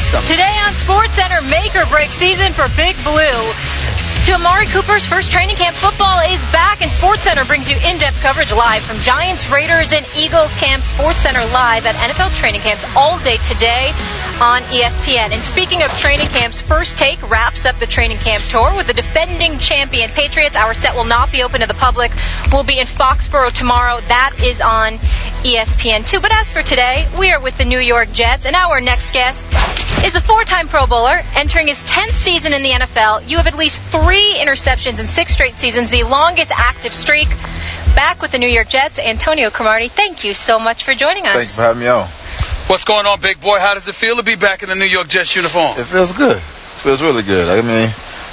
system. Today on SportsCenter, make or break season for Big Blue. To Amari Cooper's first training camp, football is back, and SportsCenter brings you in-depth coverage live from Giants, Raiders, and Eagles camp. SportsCenter live at NFL training camps all day today on ESPN. And speaking of training camps, First Take wraps up the training camp tour with the defending champion Patriots. Our set will not be open to the public. We'll be in Foxborough tomorrow. That is on ESPN2. But as for today, we are with the New York Jets, and our next guest is a four-time Pro Bowler entering his 10th season in the NFL. You have at least 3 interceptions in 6 straight seasons, the longest active streak. Back with the New York Jets, Antonio Cromartie. Thank you so much for joining us. Thank you for having me on. What's going on, big boy? How does it feel to be back in the New York Jets uniform? It feels good. It feels really good. I mean,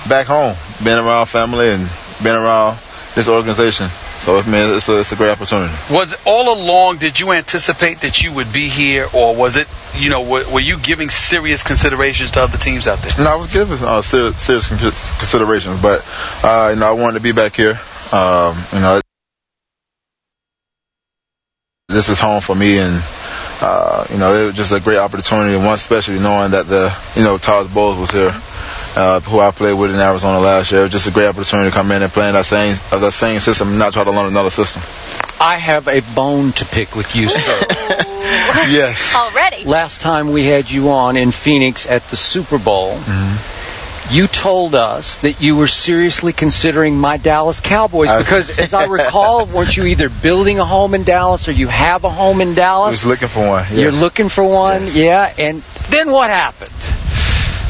back home, being around family and being around this organization. So, I mean, it's a great opportunity. Was it all along, did you anticipate that you would be here, or was it, were you giving serious considerations to other teams out there? No, I was giving serious considerations, but, I wanted to be back here. This is home for me, and, it was just a great opportunity, one especially knowing that Todd Bowles was here. Who I played with in Arizona last year. It was just a great opportunity to come in and play in that same system and not try to learn another system. I have a bone to pick with you, sir. Yes. Already. Last time we had you on in Phoenix at the Super Bowl, you told us that you were seriously considering my Dallas Cowboys because, as I recall, weren't you either building a home in Dallas or you have a home in Dallas? I was looking for one. Yes. You're looking for one, yes. Yeah. And then what happened?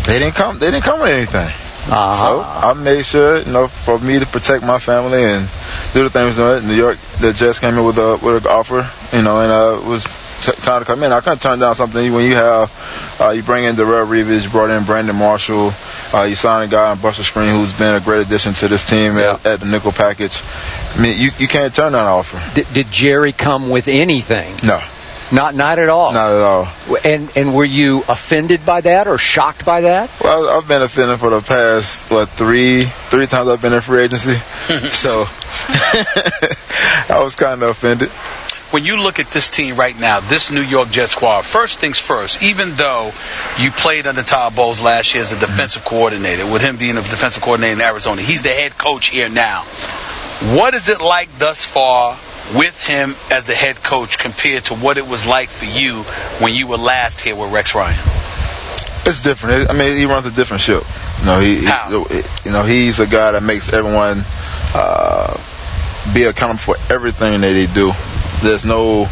They didn't come with anything. So I made sure, for me to protect my family and do the things in New York. The Jets came in with an offer, and it was time to come in. I couldn't turn down something when you have you bring in Darrell Reeves, you brought in Brandon Marshall, you signed a guy on Buster Screen who's been a great addition to this team at the nickel package. I mean, you can't turn down an offer. Did Jerry come with anything? No. Not at all? Not at all. And were you offended by that or shocked by that? Well, I've been offended for the past, three times I've been in free agency. So I was kind of offended. When you look at this team right now, this New York Jets squad, first things first, even though you played under Todd Bowles last year as a defensive coordinator, with him being a defensive coordinator in Arizona, he's the head coach here now. What is it like thus far with him as the head coach compared to what it was like for you when you were last here with Rex Ryan? It's different. I mean, he runs a different ship. How? He's a guy that makes everyone be accountable for everything that they do. There's no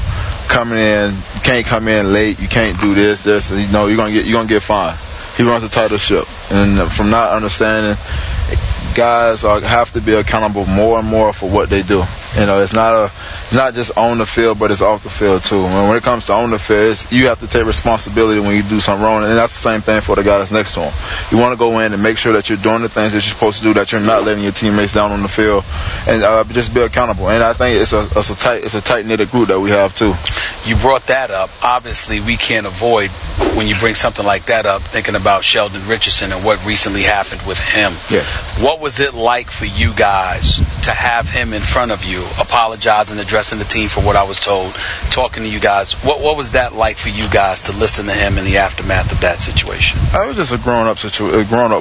coming in. You can't come in late. You can't do this. You're gonna get fined. He runs a tighter ship, and from not understanding, guys have to be accountable more and more for what they do. It's not just on the field, but it's off the field too. When it comes to on the field, you have to take responsibility when you do something wrong, and that's the same thing for the guy that's next to him. You want to go in and make sure that you're doing the things that you're supposed to do, that you're not letting your teammates down on the field, and just be accountable. And I think it's a tight-knit group that we have too. You brought that up. Obviously, we can't avoid, when you bring something like that up, thinking about Sheldon Richardson and what recently happened with him. Yes. What was it like for you guys to have him in front of you, apologizing, addressing the team for what I was told, talking to you guys? What was that like for you guys to listen to him in the aftermath of that situation? It was just a grown-up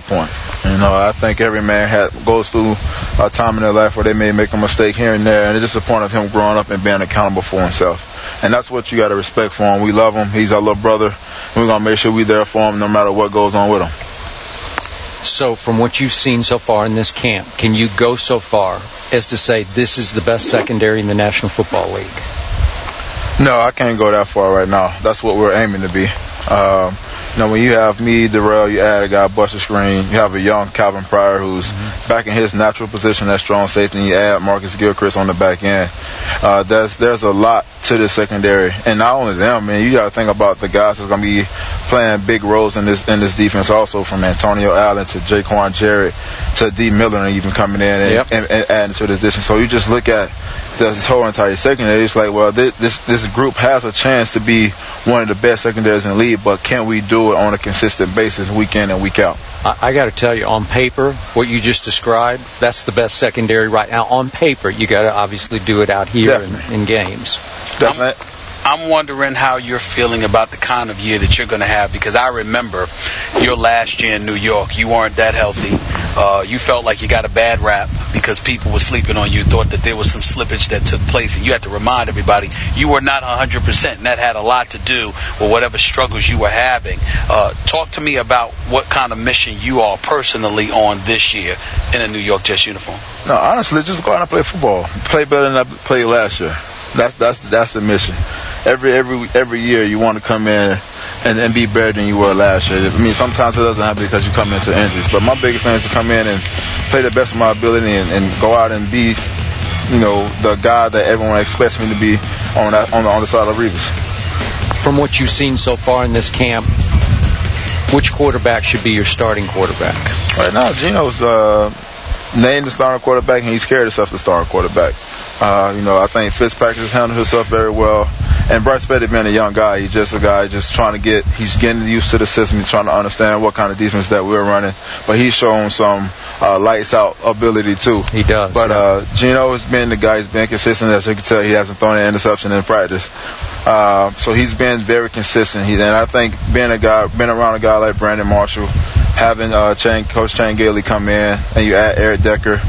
point. I think every man goes through a time in their life where they may make a mistake here and there, and it's just a point of him growing up and being accountable for himself. And that's what you got to respect for him. We love him. He's our little brother. We're going to make sure we're there for him no matter what goes on with him. So from what you've seen so far in this camp, can you go so far as to say this is the best secondary in the National Football League? No, I can't go that far right now. That's what we're aiming to be. When you have me, Darrell, you add a guy, Buster Screen, you have a young Calvin Pryor who's back in his natural position as strong safety, and you add Marcus Gilchrist on the back end. There's a lot to this secondary. And not only them, man, you got to think about the guys that's going to be playing big roles in this defense also, from Antonio Allen to Jaquan Jarrett to Dee Milliner even coming in and adding to this addition. So you just look at this whole entire secondary, it's like, well, this group has a chance to be one of the best secondaries in the league, but can we do it on a consistent basis week in and week out? I got to tell you, on paper, what you just described, that's the best secondary right now. On paper, you got to obviously do it out here in games. Definitely. I'm wondering how you're feeling about the kind of year that you're going to have, because I remember your last year in New York. You weren't that healthy. You felt like you got a bad rap because people were sleeping on you, thought that there was some slippage that took place, and you had to remind everybody you were not 100%, and that had a lot to do with whatever struggles you were having. Talk to me about what kind of mission you are personally on this year in a New York Jets uniform. No, honestly, just go out and play football. Play better than I played last year. That's the mission. Every year you want to come in and be better than you were last year. I mean, sometimes it doesn't happen because you come into injuries. But my biggest thing is to come in and play the best of my ability and go out and be, the guy that everyone expects me to be on the side of Revis. From what you've seen so far in this camp, which quarterback should be your starting quarterback? Right now, Gino's named the starting quarterback, and he's carried himself the starting quarterback. I think Fitzpatrick has handled himself very well. And Bryce Petty being a young guy, he's just a guy he's getting used to the system. He's trying to understand what kind of defense that we're running. But he's shown some lights out ability too. He does. But Gino has been the guy. He's been consistent. As you can tell, he hasn't thrown an interception in practice. So he's been very consistent. And I think being around a guy like Brandon Marshall, having Coach Shane Gailey come in, and you add Eric Decker,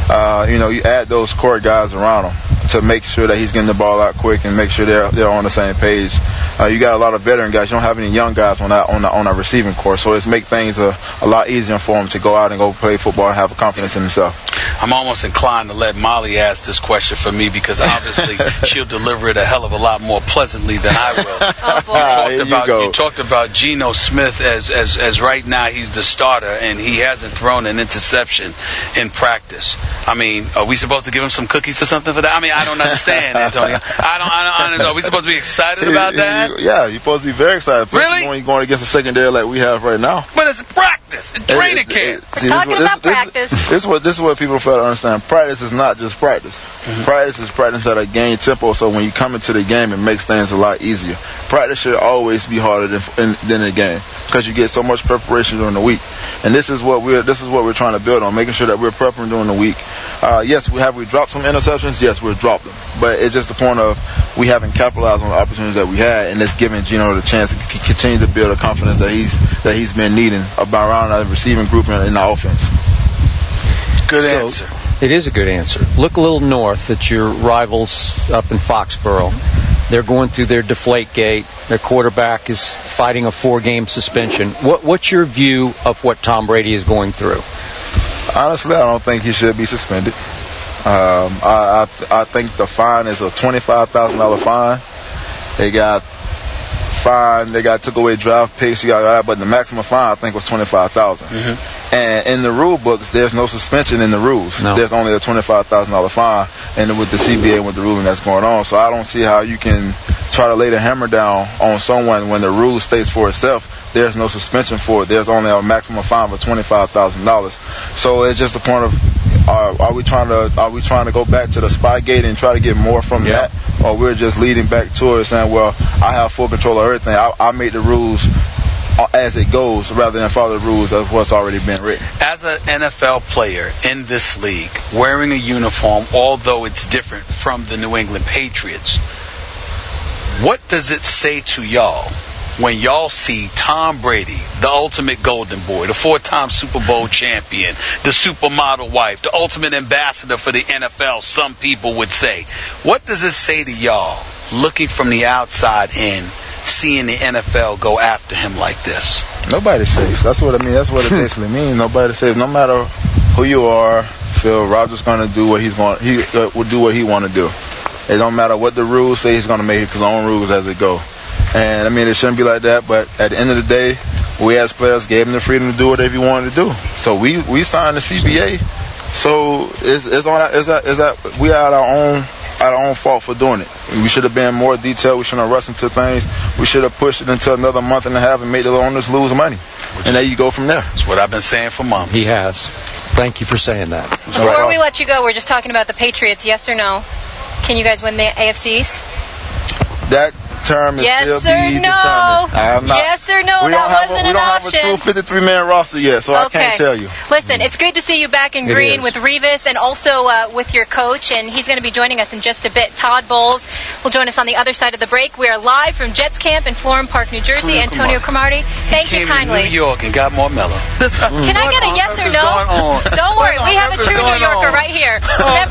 you add those core guys around him to make sure that he's getting the ball out quick and make sure they're on the same page. You got a lot of veteran guys. You don't have any young guys on our receiving core, so it's make things a lot easier for him to go out and go play football and have confidence in himself. I'm almost inclined to let Molly ask this question for me, because obviously she'll deliver it a hell of a lot more pleasantly than I will. You talked about Geno Smith as right now he's the starter, and he hasn't thrown an interception in practice. I mean, are we supposed to give him some cookies or something for that? I mean, I don't understand, Antonio. I don't. Are we supposed to be excited about that? Yeah, you're supposed to be very excited. Really? When you're going against a secondary like we have right now. But it's practice. It's training camp. Talking about practice. This is what people fail to understand. Practice is not just practice. Mm-hmm. Practice is practice at a game tempo. So when you come into the game, it makes things a lot easier. Practice should always be harder than the game, because you get so much preparation during the week. And this is what we're trying to build on, making sure that we're prepping during the week. Yes, we dropped some interceptions. Yes, we've dropped them, but it's just the point of we haven't capitalized on the opportunities that we had, and it's giving Gino the chance to continue to build the confidence that he's been needing around our receiving group and in the offense. Good answer. It is a good answer. Look a little north at your rivals up in Foxborough. They're going through their deflate gate. Their quarterback is fighting a 4-game suspension. What's your view of what Tom Brady is going through? Honestly, I don't think he should be suspended. I think the fine is a $25,000 fine. They got fined. They took away draft picks. But the maximum fine I think was $25,000. Mm-hmm. And in the rule books, there's no suspension in the rules. No. There's only a $25,000 fine, and with the CBA and with the ruling that's going on, so I don't see how you can try to lay the hammer down on someone when the rule states for itself there's no suspension for it. There's only a maximum fine of $25,000. So it's just the point of are we trying to go back to the Spygate and try to get more from that, or we're just leading back to it saying, well, I have full control of everything. I make the rules as it goes rather than follow the rules of what's already been written. As an NFL player in this league, wearing a uniform, although it's different from the New England Patriots, what does it say to y'all when y'all see Tom Brady, the ultimate golden boy, the 4-time Super Bowl champion, the supermodel wife, the ultimate ambassador for the NFL, some people would say? What does it say to y'all looking from the outside in, seeing the NFL go after him like this? Nobody's safe. That's what I mean. That's what it basically means. Nobody's safe. No matter who you are, Phil, Rogers going to do what he will do what he want to do. It don't matter what the rules say. He's going to make his own rules as it go. And I mean, it shouldn't be like that. But at the end of the day, we as players gave him the freedom to do whatever he wanted to do. So we signed the CBA. So we are our own fault for doing it. We should have been more detailed. We shouldn't have rushed into things. We should have pushed it until another month and a half and made the owners lose money. And there you go from there. That's what I've been saying for months. He has. Thank you for saying that. Before we let you go, we're just talking about the Patriots. Yes or no? Can you guys win the AFC East? That term is Yes still or be no? determined. I am not. Yes or no? We That wasn't we an don't have a option. true 53-man roster yet, so I can't tell you. Listen, it's good to see you back in It green is. with Revis and also with your coach, and he's going to be joining us in just a bit. Todd Bowles will join us on the other side of the break. We are live from Jets camp in Florham Park, New Jersey. Antonio Cromartie, thank you Came kindly. to New York and got more mellow. Can I get a yes or no? Don't worry, we have a true New Yorker right here. Never